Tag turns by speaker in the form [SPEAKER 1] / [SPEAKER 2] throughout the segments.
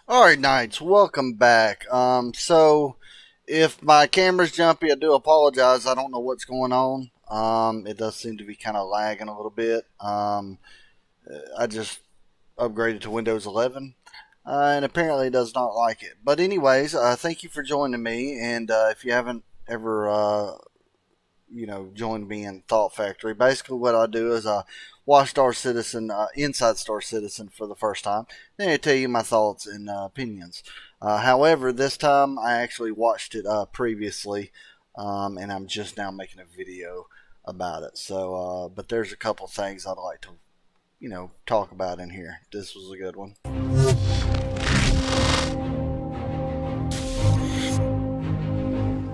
[SPEAKER 1] Alright, Knights, welcome back. So if my camera's jumpy, I do apologize. I don't know what's going on. It does seem to be kind of lagging a little bit. I just upgraded to Windows 11, and apparently it does not like it. But anyways, thank you for joining me. And if you haven't ever joined me in Thought Factory. Basically, what I do is I watch Star Citizen, inside Star Citizen for the first time. Then I tell you my thoughts and opinions. However, this time I actually watched it previously, and I'm just now making a video about it. So, but there's a couple things I'd like to, talk about in here. This was a good one.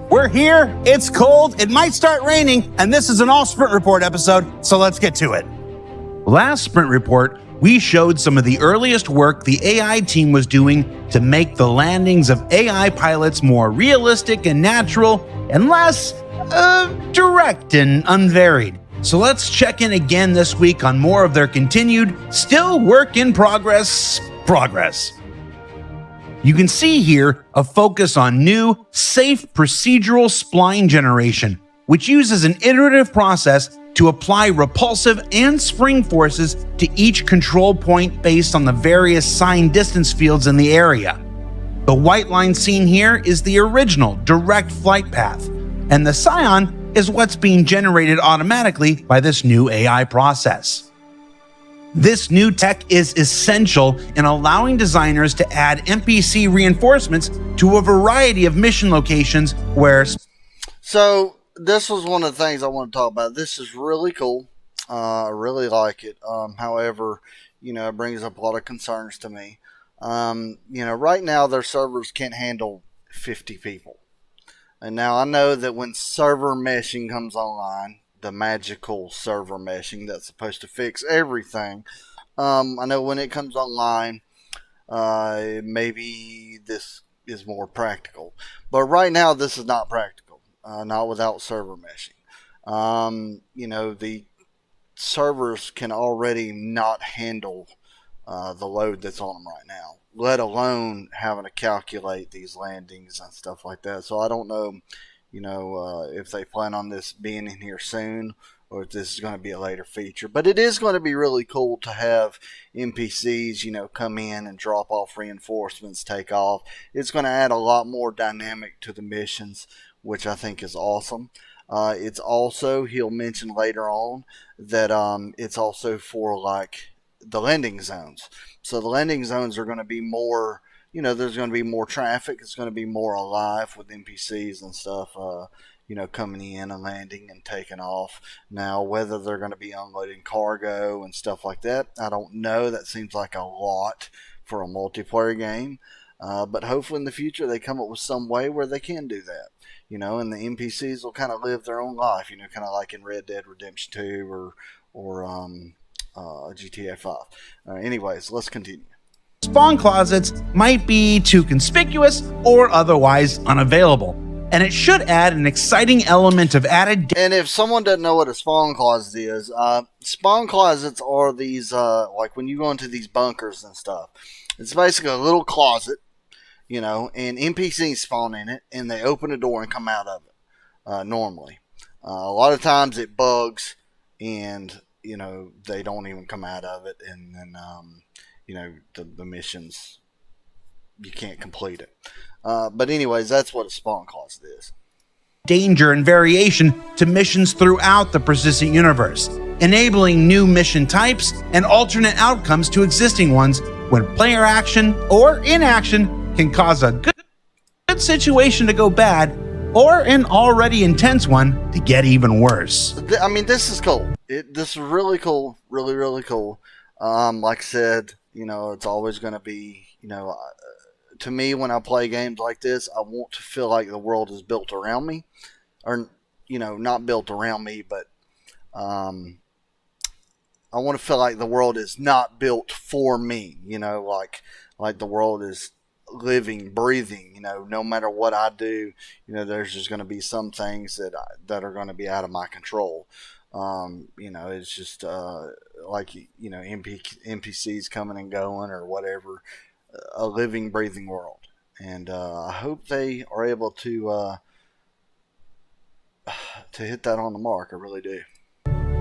[SPEAKER 2] We're here, it's cold, it might start raining, and this is an all sprint report episode, so let's get to it. Last sprint report, we showed some of the earliest work the AI team was doing to make the landings of AI pilots more realistic and natural, and less, direct and unvaried. So let's check in again this week on more of their continued, still work in progress. You can see here a focus on new, safe procedural spline generation, which uses an iterative process to apply repulsive and spring forces to each control point based on the various signed distance fields in the area. The white line seen here is the original direct flight path, and the Scion is what's being generated automatically by this new AI process. This new tech is essential in allowing designers to add NPC reinforcements to a variety of mission locations where...
[SPEAKER 1] So, this was one of the things I want to talk about. This is really cool. I really like it. However, it brings up a lot of concerns to me. Right now their servers can't handle 50 people. And now I know that when server meshing comes online, the magical server meshing that's supposed to fix everything, I know when it comes online, maybe this is more practical. But right now, this is not practical. Not without server meshing. The servers can already not handle the load that's on them right now, let alone having to calculate these landings and stuff like that. So I don't know, if they plan on this being in here soon, or if this is going to be a later feature. But it is going to be really cool to have NPCs, come in and drop off reinforcements, take off. It's going to add a lot more dynamic to the missions, which I think is awesome. It's also, he'll mention later on, that it's also for like the landing zones. So the landing zones are going to be more, there's going to be more traffic. It's going to be more alive with NPCs and stuff, coming in and landing and taking off. Now, whether they're going to be unloading cargo and stuff like that, I don't know. That seems like a lot for a multiplayer game. But hopefully in the future they come up with some way where they can do that. And the NPCs will kind of live their own life, kind of like in Red Dead Redemption 2 or GTA 5. Anyways, let's continue.
[SPEAKER 2] Spawn closets might be too conspicuous or otherwise unavailable, and it should add an exciting element of added...
[SPEAKER 1] And if someone doesn't know what a spawn closet is, spawn closets are these, like when you go into these bunkers and stuff. It's basically a little closet, and NPCs spawn in it, and they open a door and come out of it, normally. A lot of times it bugs, and, they don't even come out of it, and then... the missions, you can't complete it. But anyways, that's what a spawn closet is.
[SPEAKER 2] Danger and variation to missions throughout the persistent universe, enabling new mission types and alternate outcomes to existing ones when player action or inaction can cause a good situation to go bad or an already intense one to get even worse.
[SPEAKER 1] I mean, this is cool. This is really cool. Really, really cool. Like I said, it's always going to be, to me, when I play games like this, I want to feel like the world is built around me. Or, not built around me, but I want to feel like the world is not built for me. Like the world is living, breathing. No matter what I do, there's just going to be some things that are going to be out of my control. It's just like NPCs coming and going or whatever. a living, breathing world. And I hope they are able to hit that on the mark. I really do.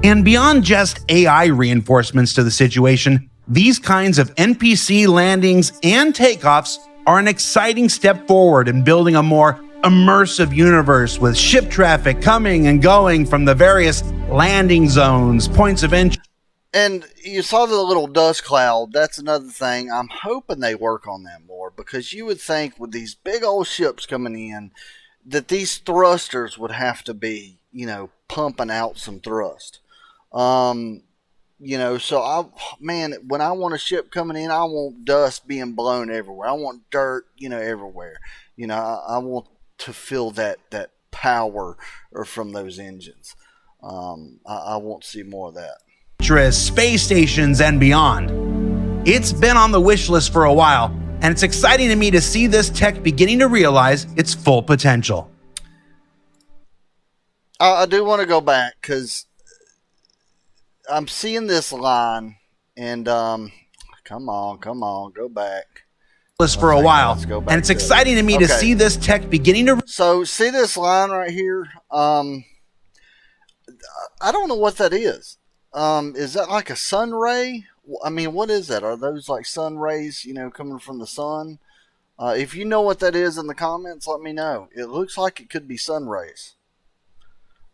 [SPEAKER 2] And beyond just AI reinforcements to the situation, these kinds of NPC landings and takeoffs are an exciting step forward in building a more immersive universe with ship traffic coming and going from the various landing zones, points of entry.
[SPEAKER 1] And you saw the little dust cloud. That's another thing. I'm hoping they work on that more, because you would think with these big old ships coming in that these thrusters would have to be, pumping out some thrust. So when I want a ship coming in, I want dust being blown everywhere. I want dirt, everywhere. I want to feel that power from those engines. I want to see more of that.
[SPEAKER 2] Space stations, and beyond. It's been on the wish list for a while, and it's exciting to me to see this tech beginning to realize its full potential.
[SPEAKER 1] I do want to go back because I'm seeing this line, and come on, go back.
[SPEAKER 2] For a while, and it's exciting to me to see this tech beginning to.
[SPEAKER 1] So see this line right here. I don't know what that is. Is that like a sun ray? I mean, what is that? Are those like sun rays, coming from the sun? If you know what that is in the comments, let me know. It looks like it could be sun rays.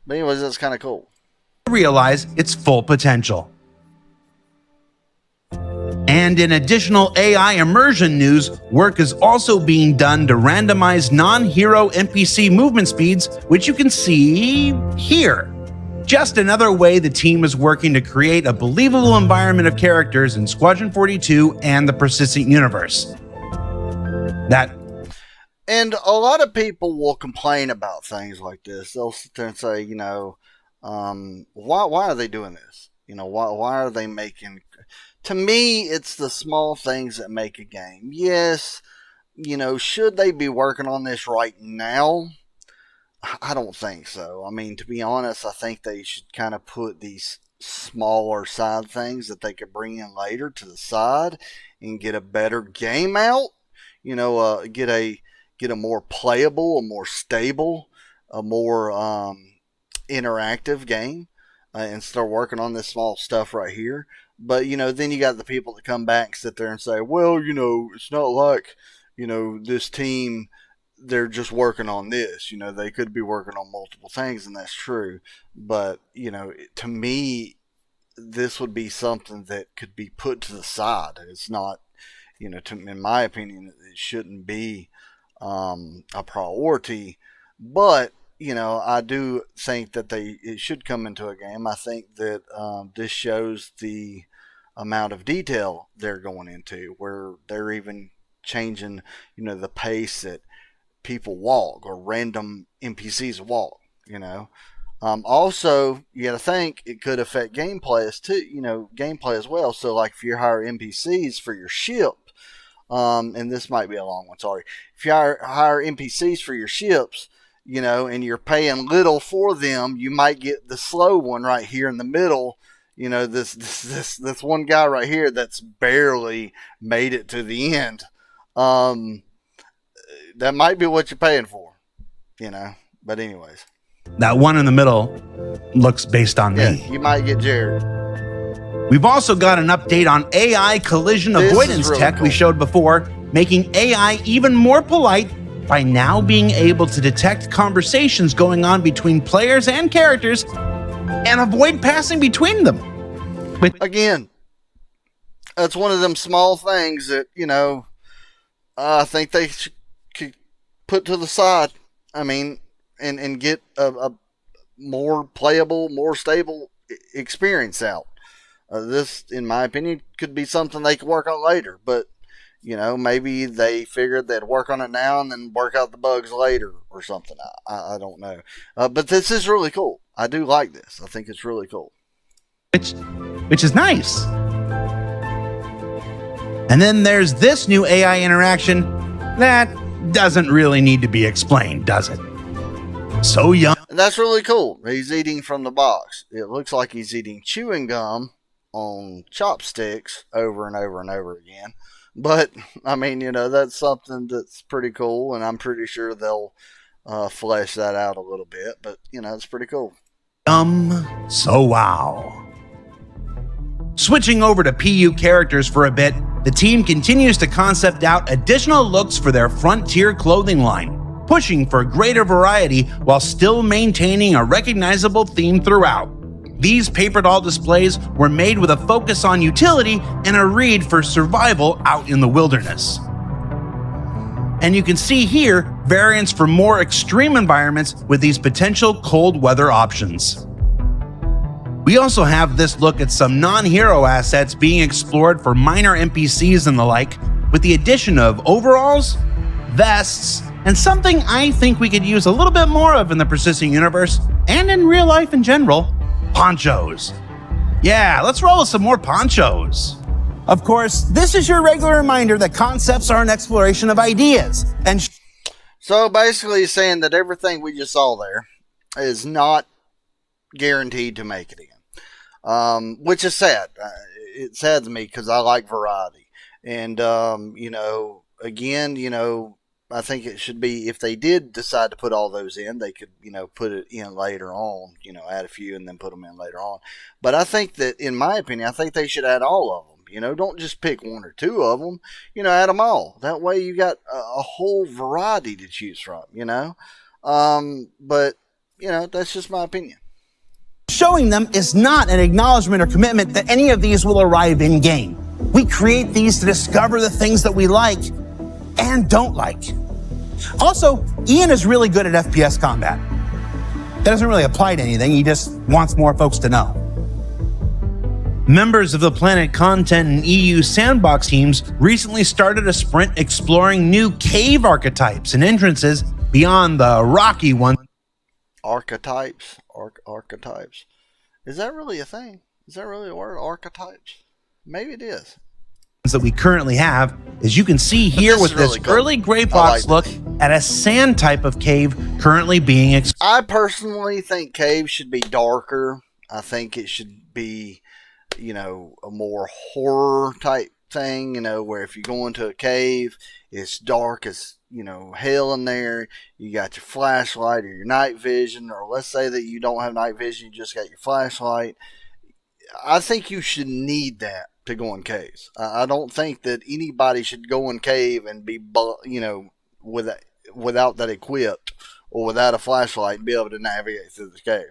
[SPEAKER 1] But anyways, that's kind of cool.
[SPEAKER 2] Realize its full potential. And in additional AI immersion news, work is also being done to randomize non-hero NPC movement speeds, which you can see here. Just another way the team is working to create a believable environment of characters in Squadron 42 and the persistent universe.
[SPEAKER 1] And a lot of people will complain about things like this. They'll sit there and say, why are they doing this? Why are they making... To me, it's the small things that make a game. Yes, should they be working on this right now? I don't think so. I mean, to be honest, I think they should kind of put these smaller side things that they could bring in later to the side and get a better game out. Get a more playable, a more stable, a more interactive game, and start working on this small stuff right here. But, then you got the people that come back and sit there and say, well, it's not like, this team, they're just working on this. They could be working on multiple things, and that's true. But, to me, this would be something that could be put to the side. It's not, in my opinion, it shouldn't be a priority. But, I do think that it should come into a game. I think that this shows the amount of detail they're going into, where they're even changing, the pace that people walk or random NPCs walk. Also, you got to think it could affect gameplay as well. So, like if you hire NPCs for your ship, and this might be a long one, sorry. If you hire NPCs for your ships, and you're paying little for them, you might get the slow one right here in the middle. This one guy right here that's barely made it to the end. That might be what you're paying for, But anyways,
[SPEAKER 2] that one in the middle looks based on me.
[SPEAKER 1] You might get Jared.
[SPEAKER 2] We've also got an update on AI collision avoidance really tech cool. We showed before, making AI even more polite by now being able to detect conversations going on between players and characters and avoid passing between them.
[SPEAKER 1] Again, that's one of them small things that, I think they could put to the side. I mean, and get a more playable, more stable experience out. This, in my opinion, could be something they could work on later. But, maybe they figured they'd work on it now and then work out the bugs later or something. I don't know. But this is really cool. I do like this. I think it's really cool.
[SPEAKER 2] Which is nice. And then there's this new AI interaction that doesn't really need to be explained, does it? So young.
[SPEAKER 1] That's really cool. He's eating from the box. It looks like he's eating chewing gum on chopsticks over and over and over again. But I mean, that's something that's pretty cool, and I'm pretty sure they'll flesh that out a little bit. But it's pretty cool.
[SPEAKER 2] So wow. Switching over to PU characters for a bit, the team continues to concept out additional looks for their Frontier clothing line, pushing for greater variety while still maintaining a recognizable theme throughout. These paper doll displays were made with a focus on utility and a read for survival out in the wilderness. And you can see here variants for more extreme environments with these potential cold weather options. We also have this look at some non-hero assets being explored for minor NPCs and the like, with the addition of overalls, vests, and something I think we could use a little bit more of in the persistent universe and in real life in general, ponchos. Yeah, let's roll with some more ponchos. Of course, this is your regular reminder that concepts are an exploration of ideas. And
[SPEAKER 1] so basically saying that everything we just saw there is not guaranteed to make it in, which is sad. It saddens me because I like variety. And, again, I think it should be, if they did decide to put all those in, they could, put it in later on, add a few and then put them in later on. But I think that, in my opinion, I think they should add all of them. Don't just pick one or two of them, add them all. That way you got a whole variety to choose from, But, that's just my opinion.
[SPEAKER 2] Showing them is not an acknowledgement or commitment that any of these will arrive in game. We create these to discover the things that we like and don't like. Also, Ian is really good at FPS combat. That doesn't really apply to anything, he just wants more folks to know. Members of the Planet Content and EU Sandbox teams recently started a sprint exploring new cave archetypes and entrances beyond the rocky ones.
[SPEAKER 1] Archetypes? Archetypes. Is that really a thing? Is that really a word? Archetypes? Maybe it is.
[SPEAKER 2] That we currently have, as you can see here with this really cool early gray box look at a sand type of cave currently being
[SPEAKER 1] I personally think caves should be darker. I think it should be, a more horror type thing, where if you go into a cave, it's dark as, hell in there. You got your flashlight or your night vision, or let's say that you don't have night vision, you just got your flashlight. I think you should need that to go in caves. I don't think that anybody should go in cave and be, without that equipped or without a flashlight and be able to navigate through the cave.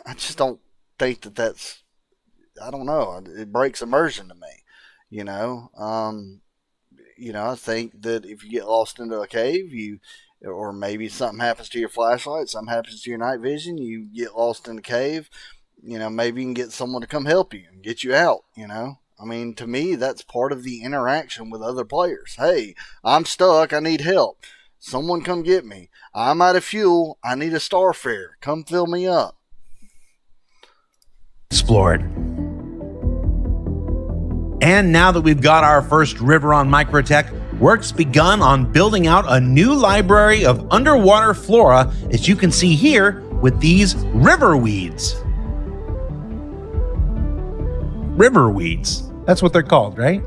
[SPEAKER 1] I just don't think that's, I don't know. It breaks immersion to me, I think that if you get lost into a cave, or maybe something happens to your flashlight, something happens to your night vision, you get lost in the cave, maybe you can get someone to come help you and get you out, I mean, to me, that's part of the interaction with other players. Hey, I'm stuck. I need help. Someone come get me. I'm out of fuel. I need a Starfare. Come fill me up.
[SPEAKER 2] Explored. And now that we've got our first river on Microtech, work's begun on building out a new library of underwater flora, as you can see here with these river weeds. River weeds. That's what they're called, right?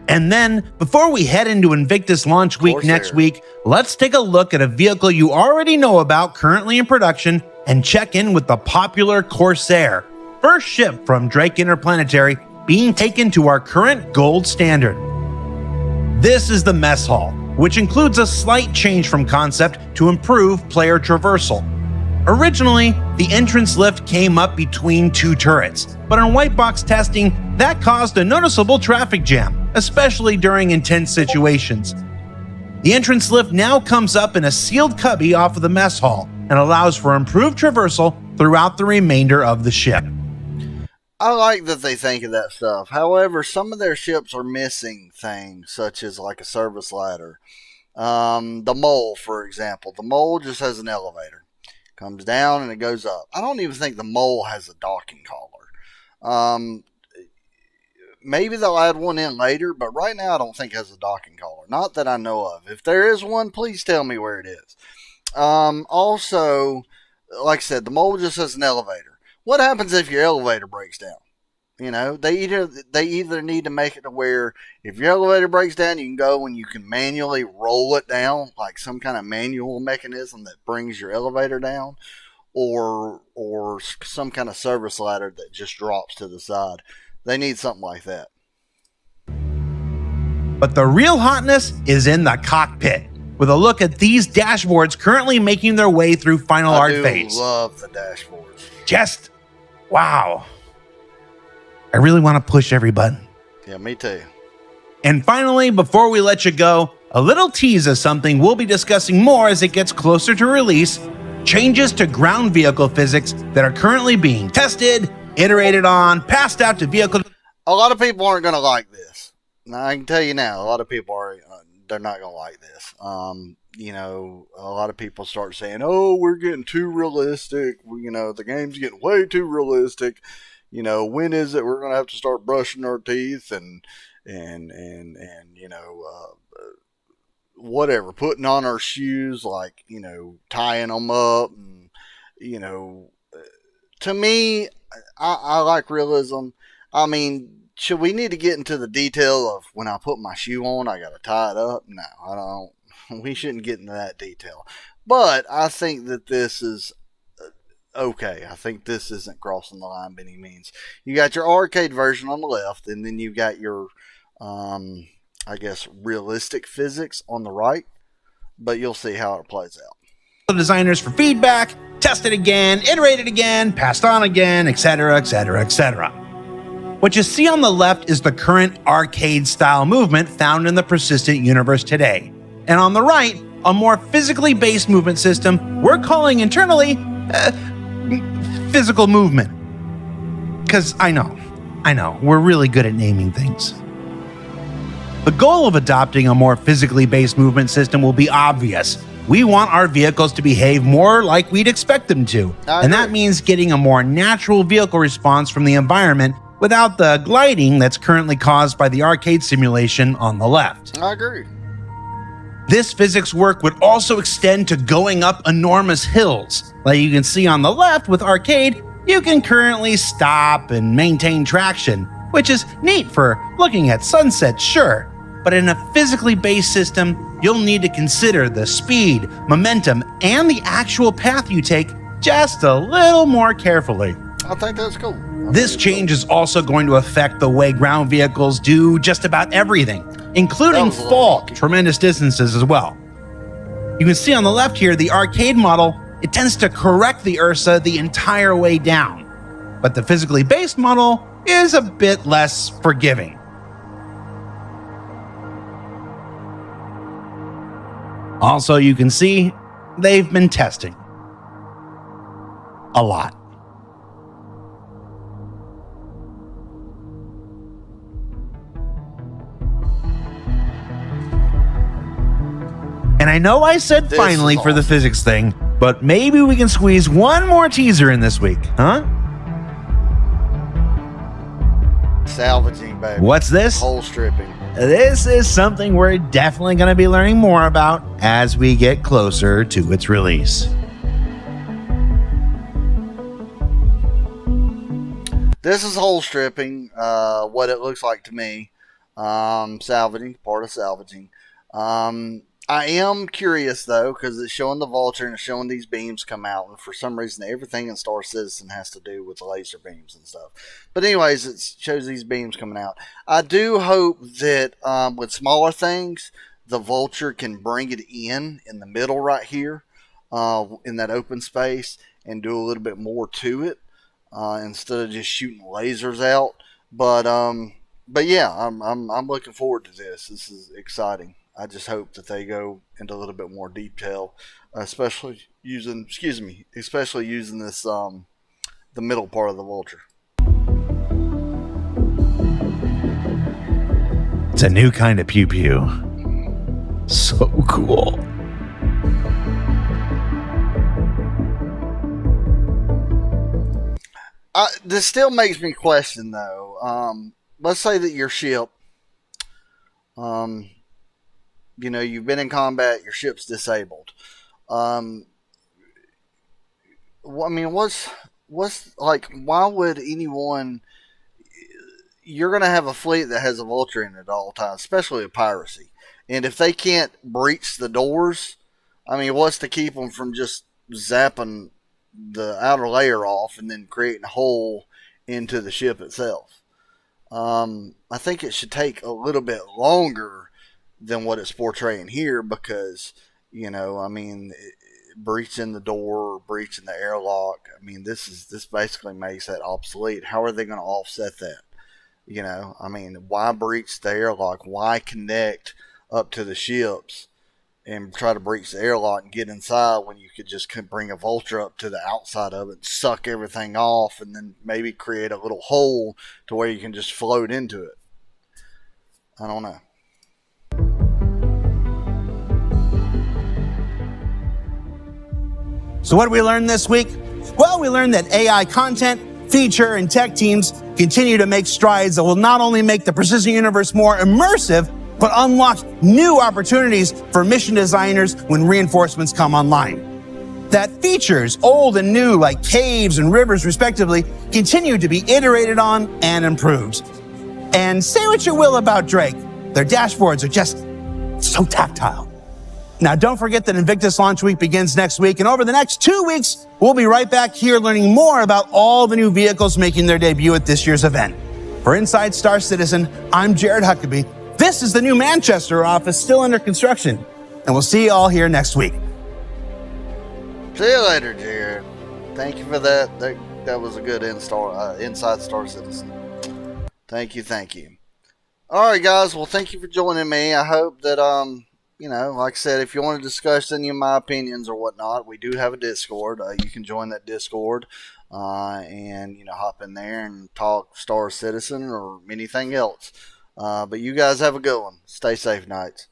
[SPEAKER 2] And then, before we head into Invictus launch week next week, let's take a look at a vehicle you already know about currently in production and check in with the popular Corsair, first ship from Drake Interplanetary being taken to our current gold standard. This is the mess hall, which includes a slight change from concept to improve player traversal. Originally, the entrance lift came up between two turrets, but in white box testing, that caused a noticeable traffic jam, especially during intense situations. The entrance lift now comes up in a sealed cubby off of the mess hall and allows for improved traversal throughout the remainder of the ship.
[SPEAKER 1] I like that they think of that stuff. However, some of their ships are missing things, such as like a service ladder. The mole, for example. The mole just has an elevator. Comes down and it goes up. I don't even think the mole has a docking collar. Maybe they'll add one in later, but right now I don't think it has a docking collar. Not that I know of. If there is one, please tell me where it is. Also, like I said, the mole just has an elevator. What happens if your elevator breaks down? You know, they either need to make it to where if your elevator breaks down, you can go and you can manually roll it down, like some kind of manual mechanism that brings your elevator down, or some kind of service ladder that just drops to the side. They need something like that.
[SPEAKER 2] But the real hotness is in the cockpit, with a look at these dashboards currently making their way through final art phase.
[SPEAKER 1] I love the dashboards.
[SPEAKER 2] Just wow. I really want to push every button.
[SPEAKER 1] Yeah, me too.
[SPEAKER 2] And finally, before we let you go, a little tease of something we'll be discussing more as it gets closer to release: changes to ground vehicle physics that are currently being tested, iterated on, passed out to vehicle.
[SPEAKER 1] A lot of people aren't going to like this. Now, I can tell you now, a lot of people they're not going to like this. You know, a lot of people start saying, "Oh, we're getting too realistic. You know, the game's getting way too realistic. You know, when is it we're going to have to start brushing our teeth and you know, whatever, putting on our shoes, like, you know, tying them up, and, you know, to me, I like realism. I mean, should we need to get into the detail of when I put my shoe on, I got to tie it up? No, I don't. We shouldn't get into that detail. But I think that this is okay. I think this isn't crossing the line by any means. You got your arcade version on the left, and then you got your, I guess, realistic physics on the right. But you'll see how it plays out.
[SPEAKER 2] Designers for feedback, tested again, iterated again, passed on again, etc., etc., etc. What you see on the left is the current arcade-style movement found in the persistent universe today. And on the right, a more physically based movement system we're calling internally physical movement. Because I know, we're really good at naming things. The goal of adopting a more physically based movement system will be obvious. We want our vehicles to behave more like we'd expect them to. And that means getting a more natural vehicle response from the environment without the gliding that's currently caused by the arcade simulation on the left.
[SPEAKER 1] I agree.
[SPEAKER 2] This physics work would also extend to going up enormous hills. Like you can see on the left with arcade, you can currently stop and maintain traction, which is neat for looking at sunsets, sure. But in a physically based system, you'll need to consider the speed, momentum, and the actual path you take just a little more carefully.
[SPEAKER 1] I think that's cool.
[SPEAKER 2] This change is also going to affect the way ground vehicles do just about everything, including fall tremendous distances as well. You can see on the left here, the arcade model, it tends to correct the Ursa the entire way down. But the physically based model is a bit less forgiving. Also, you can see they've been testing a lot. And I know I said finally for the physics thing, but maybe we can squeeze one more teaser in this week, huh?
[SPEAKER 1] Salvaging, baby.
[SPEAKER 2] What's this?
[SPEAKER 1] Hole stripping.
[SPEAKER 2] This is something we're definitely going to be learning more about as we get closer to its release.
[SPEAKER 1] This is hole stripping, what it looks like to me. Salvaging, part of salvaging. I am curious, though, because it's showing the vulture and it's showing these beams come out. And for some reason, everything in Star Citizen has to do with laser beams and stuff. But anyways, it shows these beams coming out. I do hope that with smaller things, the vulture can bring it in the middle right here, in that open space, and do a little bit more to it instead of just shooting lasers out. But yeah, I'm looking forward to this. This is exciting. I just hope that they go into a little bit more detail, especially using this, the middle part of the vulture.
[SPEAKER 2] It's a new kind of pew-pew. So cool.
[SPEAKER 1] This still makes me question, though. Let's say that your ship, you know, you've been in combat, your ship's disabled. I mean, what's like, why would anyone, you're going to have a fleet that has a vulture in it at all times, especially with piracy. And if they can't breach the doors, I mean, what's to keep them from just zapping the outer layer off and then creating a hole into the ship itself? I think it should take a little bit longer than what it's portraying here because, I mean, breaching the door, breaching the airlock. I mean, this basically makes that obsolete. How are they going to offset that? I mean, why breach the airlock? Why connect up to the ships and try to breach the airlock and get inside when you could just bring a vulture up to the outside of it, suck everything off, and then maybe create a little hole to where you can just float into it? I don't know.
[SPEAKER 2] So what did we learn this week? Well, we learned that AI content, feature, and tech teams continue to make strides that will not only make the Precision Universe more immersive, but unlock new opportunities for mission designers when reinforcements come online. That features, old and new, like caves and rivers respectively, continue to be iterated on and improved. And say what you will about Drake, their dashboards are just so tactile. Now, don't forget that Invictus Launch Week begins next week, and over the next 2 weeks, we'll be right back here learning more about all the new vehicles making their debut at this year's event. For Inside Star Citizen, I'm Jared Huckabee. This is the new Manchester office still under construction, and we'll see you all here next week.
[SPEAKER 1] See you later, Jared. Thank you for that. That was a good Inside Star Citizen. Thank you. All right, guys. Well, thank you for joining me. I hope that like I said, if you want to discuss any of my opinions or whatnot, we do have a Discord. You can join that Discord and hop in there and talk Star Citizen or anything else. But you guys have a good one. Stay safe, Knights.